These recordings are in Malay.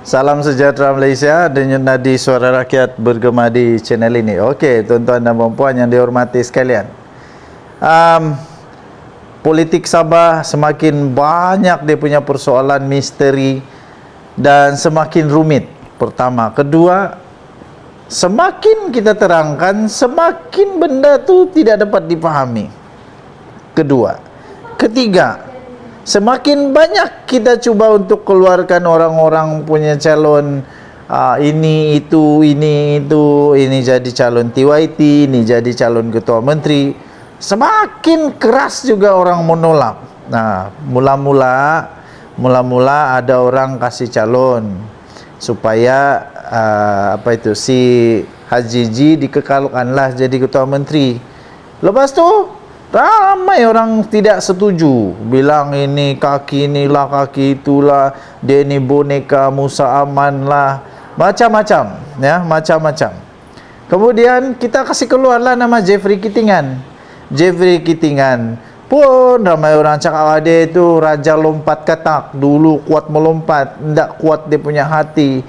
Salam sejahtera Malaysia, denyut nadi suara rakyat bergema di channel ini. Okey, tuan-tuan dan puan-puan yang dihormati sekalian. Politik Sabah semakin banyak dia punya persoalan misteri dan semakin rumit. Pertama, kedua, semakin kita terangkan, semakin benda tu tidak dapat dipahami. Kedua, ketiga, semakin banyak kita cuba untuk keluarkan orang-orang punya calon ini jadi calon TYT, ini jadi calon ketua menteri, semakin keras juga orang menolak. Nah, mula-mula ada orang kasih calon supaya si Haji G dikekalkanlah jadi ketua menteri. Lepas tu ramai orang tidak setuju, bilang ini kaki inilah, kaki itulah, dia ni boneka Musa Aman lah, macam-macam, ya, macam-macam. Kemudian kita kasih keluarlah nama Jeffrey Kitingan. Jeffrey Kitingan pun ramai orang cakap dia itu raja lompat katak, dulu kuat melompat, tidak kuat dia punya hati.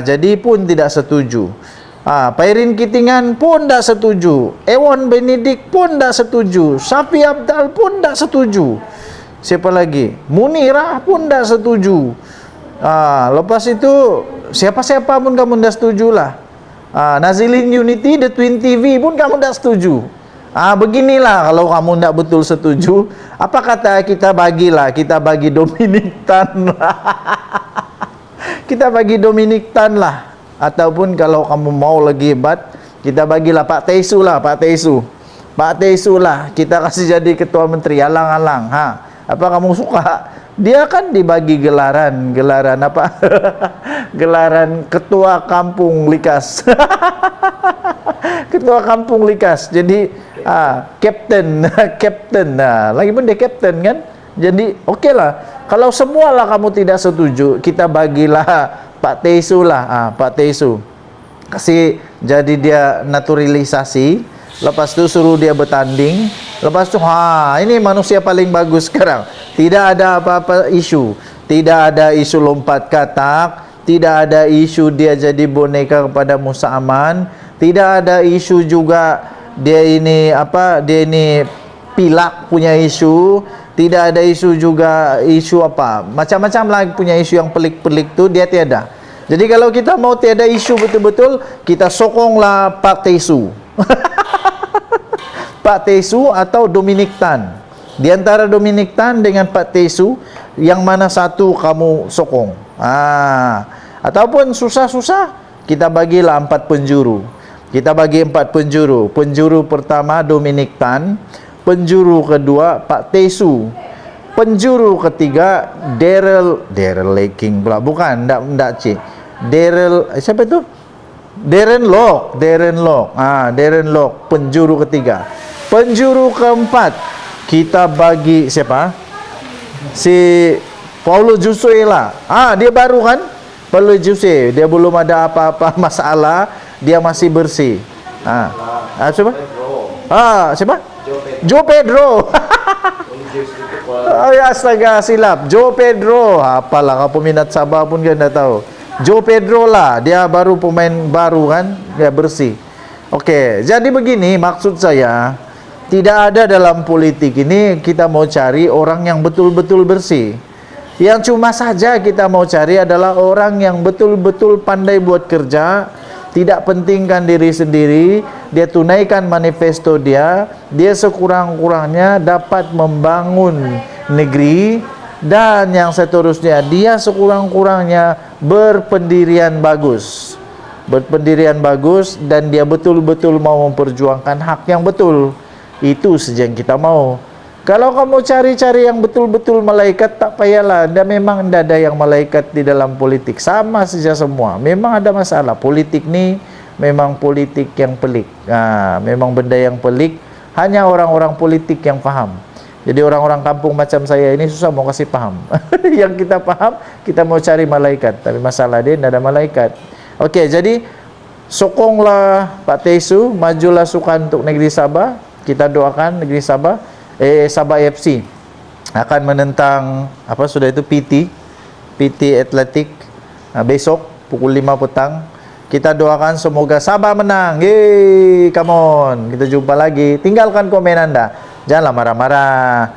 Jadi pun tidak setuju. Pairin Kitingan pun tak setuju, Ewan Benedict pun tak setuju, Safi Abdal pun tak setuju, siapa lagi, Munirah pun tak setuju. Lepas itu siapa-siapa pun kamu tak setuju lah. Nazilin Unity, The Twin TV pun kamu tak setuju. Beginilah kalau kamu tak betul setuju, apa kata kita bagilah, kita bagi Dominic Tan lah. Kita bagi Dominic Tan lah. Ataupun kalau kamu mau lagi hebat, kita bagilah Pak Teisu lah, Pak Teisu. Pak Teisu lah, kita kasih jadi ketua menteri, alang-alang. Apa kamu suka? Dia kan dibagi gelaran apa? Gelaran ketua kampung Likas. Ketua kampung Likas. Jadi kapten, kapten. Lagi pun dia kapten kan? Jadi okeylah. Kalau semualah kamu tidak setuju, kita bagilah Pak Teisu lah, Pak Teisu kasih jadi dia naturalisasi. Lepas tu suruh dia bertanding. Lepas tu ini manusia paling bagus sekarang. Tidak ada apa-apa isu, tidak ada isu lompat katak, tidak ada isu dia jadi boneka kepada Musa Aman, tidak ada isu juga dia ini pilak punya isu, tidak ada isu juga isu macam-macam lagi punya isu yang pelik-pelik tu dia tiada. Jadi kalau kita mau tiada isu betul-betul, kita sokonglah Pak Teisu. Pak Teisu atau Dominic Tan. Di antara Dominic Tan dengan Pak Teisu, yang mana satu kamu sokong? Ataupun susah-susah, kita bagilah 4 penjuru. Kita bagi 4 penjuru. Penjuru pertama Dominic Tan, penjuru kedua Pak Teisu, penjuru ketiga Daryl Laking pula, bukan, ndak cik. Daryl siapa itu? Darren Lock. Darren Lock penjuru ketiga. Penjuru keempat kita bagi siapa? Si Paulo Jose lah. Dia baru kan? Paulo Jose, dia belum ada apa-apa masalah, dia masih bersih. Siapa? Siapa? Joe Pedro. Astaga, silap. Joe Pedro. Apalah, kau peminat Sabah pun kan dah tahu. Joe Pedro lah, dia baru pemain baru kan, dia bersih. Okey, jadi begini maksud saya, tidak ada dalam politik ini kita mau cari orang yang betul-betul bersih. Yang cuma saja kita mau cari adalah orang yang betul-betul pandai buat kerja, tidak pentingkan diri sendiri, dia tunaikan manifesto dia sekurang-kurangnya dapat membangun negeri, dan yang seterusnya dia sekurang-kurangnya berpendirian bagus. Berpendirian bagus dan dia betul-betul mau memperjuangkan hak yang betul. Itu saja yang kita mau. Kalau kamu cari-cari yang betul-betul malaikat, tak payahlah. Dan memang tidak ada yang malaikat di dalam politik. Sama saja semua. Memang ada masalah. Politik ni memang politik yang pelik. Memang benda yang pelik. Hanya orang-orang politik yang faham. Jadi orang-orang kampung macam saya ini susah mau kasih faham. Yang kita faham, kita mau cari malaikat. Tapi masalah dia tidak ada malaikat. Okey, jadi sokonglah Pak Teisu, majulah sukan untuk negeri Sabah. Kita doakan negeri Sabah, Sabah FC akan menentang PT Atletik besok pukul 5 petang. Kita doakan semoga Sabah menang. Yeay, come on. Kita jumpa lagi. Tinggalkan komen Anda. Janganlah marah-marah.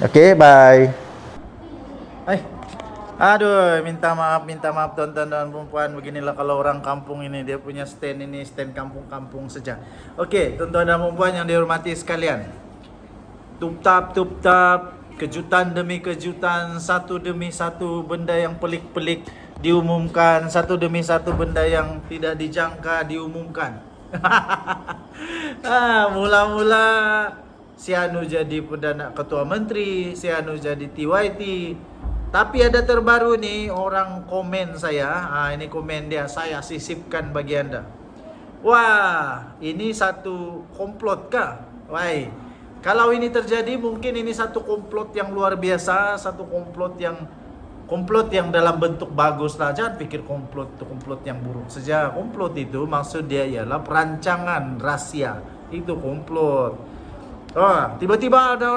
Oke, bye. Aduh, minta maaf tuan-tuan dan perempuan. Beginilah kalau orang kampung ini, dia punya stand ini, stand kampung-kampung saja. Oke, tuan-tuan dan perempuan yang dihormati sekalian. Tup-tap, kejutan demi kejutan, satu demi satu benda yang pelik-pelik diumumkan, satu demi satu benda yang tidak dijangka diumumkan. Mula-mula si Anu jadi Perdana Ketua Menteri, si Anu jadi TYT. Tapi ada terbaru nih, orang komen saya. Ini komen dia, saya sisipkan bagi Anda. Wah, ini satu komplot kah? Wah, kalau ini terjadi mungkin ini satu komplot yang luar biasa, satu komplot yang dalam bentuk bagus lah. Jangan pikir komplot yang buruk saja. Komplot itu maksud dia ialah perancangan rahasia. Itu komplot. Tiba-tiba ada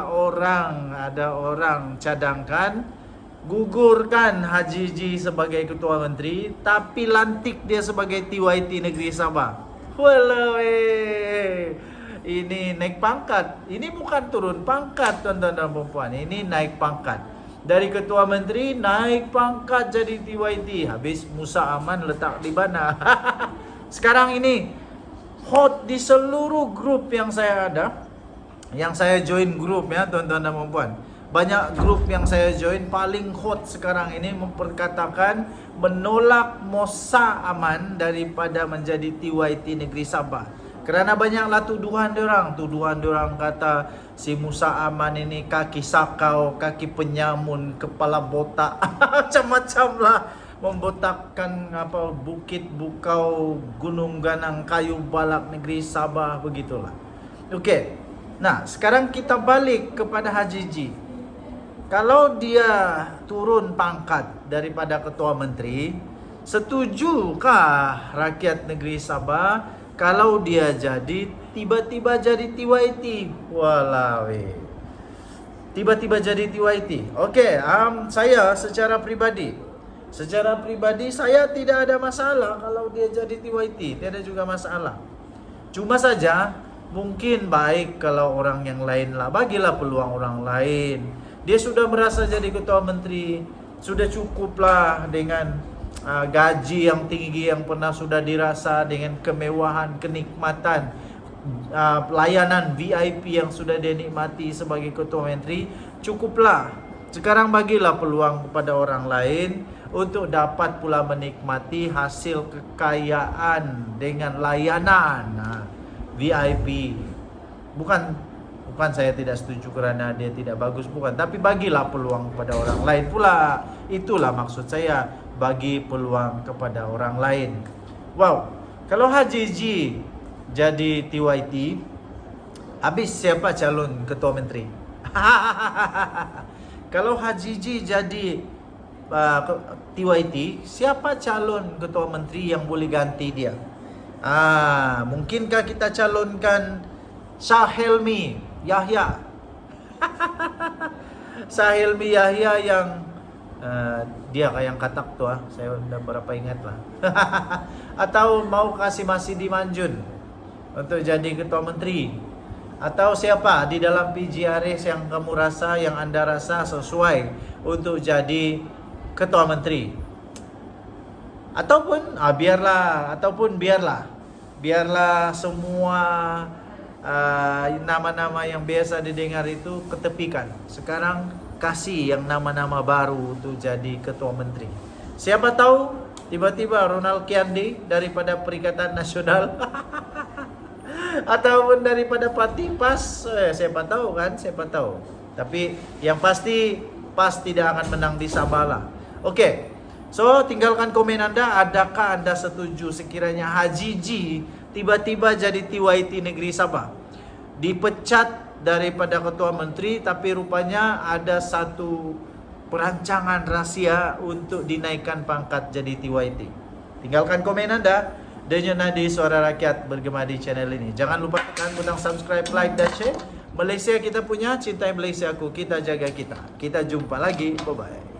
orang cadangkan gugurkan Haji Ji sebagai ketua menteri, tapi lantik dia sebagai TYT Negeri Sabah. Walau, ini naik pangkat. Ini bukan turun pangkat, tuan-tuan dan perempuan. Ini naik pangkat. Dari ketua menteri naik pangkat jadi TYT. Habis Musa Aman letak di mana? Sekarang ini hot di seluruh grup yang saya ada, yang saya join grup ya, tuan-tuan dan perempuan. Banyak grup yang saya join, paling hot sekarang ini memperkatakan menolak Musa Aman daripada menjadi TYT Negeri Sabah. Kerana banyaklah tuduhan diorang kata si Musa Aman ini kaki sakau, kaki penyamun, kepala botak, macam-macam lah, membotakkan bukit bukau, gunung ganang, kayu balak negeri Sabah, begitulah. Okey. Nah, sekarang kita balik kepada Haji Ji. Kalau dia turun pangkat daripada ketua menteri, setujukah rakyat negeri Sabah kalau dia tiba-tiba jadi TYT? Walawi. Tiba-tiba jadi TYT. Okey, saya secara pribadi saya tidak ada masalah kalau dia jadi TYT, tidak ada juga masalah. Cuma saja mungkin baik kalau orang yang lain lah, bagilah peluang orang lain. Dia sudah merasa jadi ketua menteri, sudah cukuplah dengan gaji yang tinggi yang pernah sudah dirasa, dengan kemewahan, kenikmatan, layanan VIP yang sudah dia nikmati sebagai ketua menteri. Cukuplah. Sekarang bagilah peluang kepada orang lain untuk dapat pula menikmati hasil kekayaan dengan layanan VIP. Bukan saya tidak setuju kerana dia tidak bagus, bukan, tapi bagilah peluang kepada orang lain pula. Itulah maksud saya, bagi peluang kepada orang lain. Wow, kalau Haji Ji jadi TYT, habis siapa calon ketua menteri? Kalau Haji Ji jadi TYT, siapa calon ketua menteri yang boleh ganti dia? Mungkinkah kita calonkan Syahelmi Yahya? Syahelmi Yahya yang dia kayak katak tu, saya sudah berapa ingat lah. Atau mau kasih Masidi Manjun untuk jadi ketua menteri? Atau siapa di dalam PGRS yang kamu rasa, yang anda rasa sesuai untuk jadi ketua menteri? Ataupun biarlah semua nama-nama yang biasa didengar itu ketepikan. Sekarang kasih yang nama-nama baru untuk jadi ketua menteri. Siapa tahu tiba-tiba Ronald Kiandi daripada Perikatan Nasional ataupun daripada Parti PAS, siapa tahu kan, siapa tahu. Tapi yang pasti PAS tidak akan menang di Sabah lah. Okey. So, tinggalkan komen anda, adakah anda setuju sekiranya Haji Ji tiba-tiba jadi TYT Negeri Sabah? Dipecat daripada ketua menteri, tapi rupanya ada satu perancangan rahsia untuk dinaikkan pangkat jadi TYT. Tinggalkan komen anda. Denyut nadi suara rakyat bergema di channel ini. Jangan lupa tekan butang subscribe, like dan share. Malaysia kita punya, cintai Malaysia aku, kita jaga kita. Kita jumpa lagi. Bye-bye.